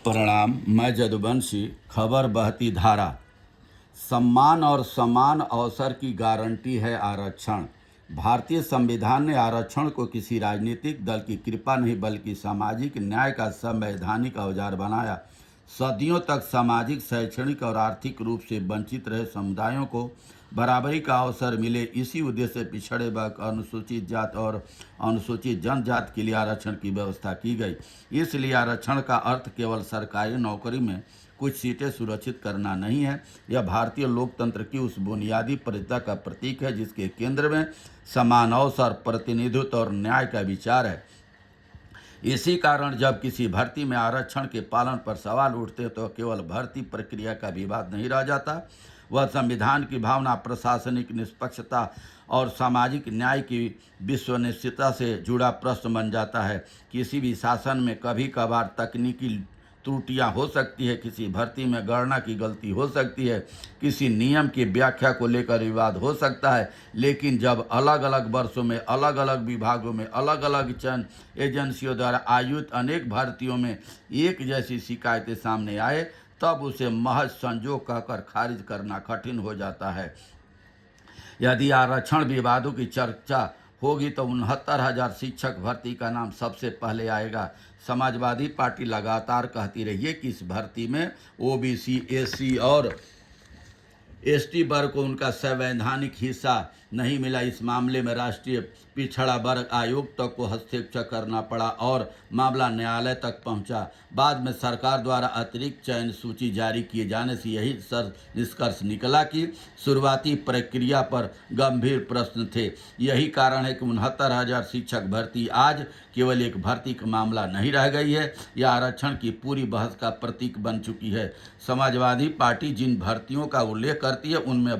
प्रणाम। मैं जदुवंशी। खबर बहती धारा। सम्मान और समान अवसर की गारंटी है आरक्षण। भारतीय संविधान ने आरक्षण को किसी राजनीतिक दल की कृपा नहीं बल्कि सामाजिक न्याय का संवैधानिक औजार बनाया। सदियों तक सामाजिक, शैक्षणिक और आर्थिक रूप से वंचित रहे समुदायों को बराबरी का अवसर मिले, इसी उद्देश्य से पिछड़े वर्ग, अनुसूचित जात और अनुसूचित जनजाति के लिए आरक्षण की व्यवस्था की गई। इसलिए आरक्षण का अर्थ केवल सरकारी नौकरी में कुछ सीटें सुरक्षित करना नहीं है। यह भारतीय लोकतंत्र की उस बुनियादी परिधि का प्रतीक है जिसके केंद्र में समान अवसर, प्रतिनिधित्व और न्याय का विचार है। इसी कारण जब किसी भर्ती में आरक्षण के पालन पर सवाल उठते तो केवल भर्ती प्रक्रिया का विवाद नहीं रह जाता, वह संविधान की भावना, प्रशासनिक निष्पक्षता और सामाजिक न्याय की विश्वसनीयता से जुड़ा प्रश्न बन जाता है। किसी भी शासन में कभी कभार तकनीकी त्रुटियां हो सकती है, किसी भर्ती में गणना की गलती हो सकती है, किसी नियम की व्याख्या को लेकर विवाद हो सकता है, लेकिन जब अलग अलग वर्षों में अलग अलग विभागों में अलग अलग चयन एजेंसियों द्वारा आयोजित अनेक भर्तियों में एक जैसी शिकायतें सामने आए तब उसे महज संजोग कहकर खारिज करना कठिन हो जाता है। यदि आरक्षण विवादों की चर्चा होगी तो 69,000 शिक्षक भर्ती का नाम सबसे पहले आएगा। समाजवादी पार्टी लगातार कहती रही है कि इस भर्ती में ओबीसी, एससी और एसटी वर्ग को उनका संवैधानिक हिस्सा नहीं मिला। इस मामले में राष्ट्रीय पिछड़ा वर्ग आयोग तक को हस्तक्षेप करना पड़ा और मामला न्यायालय तक पहुंचा। बाद में सरकार द्वारा अतिरिक्त चयन सूची जारी किए जाने से यही निष्कर्ष निकला कि शुरुआती प्रक्रिया पर गंभीर प्रश्न थे। यही कारण है कि 69,000 शिक्षक भर्ती आज केवल एक भर्ती का मामला नहीं रह गई है, यह आरक्षण की पूरी बहस का प्रतीक बन चुकी है। समाजवादी पार्टी जिन भर्तियों का उल्लेख करती है उनमें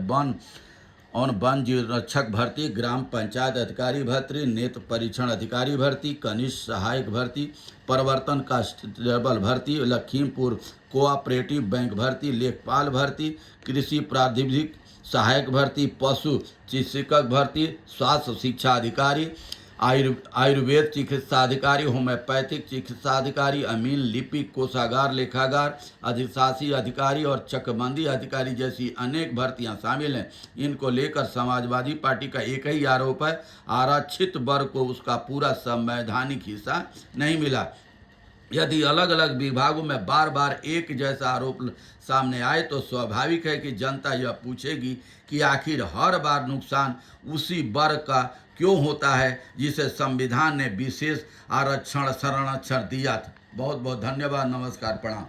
वन जीव रक्षक भर्ती, ग्राम पंचायत अधिकारी भर्ती, नेत्र परीक्षण अधिकारी भर्ती, कनिष्ठ सहायक भर्ती, प्रवर्तन कांस्टेबल भर्ती, लखीमपुर कोऑपरेटिव बैंक भर्ती, लेखपाल भर्ती, कृषि प्राधिकारी सहायक भर्ती, पशु चिकित्सक भर्ती, स्वास्थ्य शिक्षा अधिकारी, आयुर्वेद चिकित्सा अधिकारी, होम्योपैथिक चिकित्सा अधिकारी, अमीन लिपिक, कोषागार लेखागार, अधिशासी अधिकारी और चकबंदी अधिकारी जैसी अनेक भर्तियां शामिल हैं। इनको लेकर समाजवादी पार्टी का एक ही आरोप है, आरक्षित वर्ग को उसका पूरा संवैधानिक हिस्सा नहीं मिला। यदि अलग अलग विभागों में बार बार एक जैसा आरोप सामने आए तो स्वाभाविक है कि जनता यह पूछेगी कि आखिर हर बार नुकसान उसी वर्ग का क्यों होता है जिसे संविधान ने विशेष आरक्षण संरक्षण दिया था। बहुत बहुत धन्यवाद। नमस्कार, प्रणाम।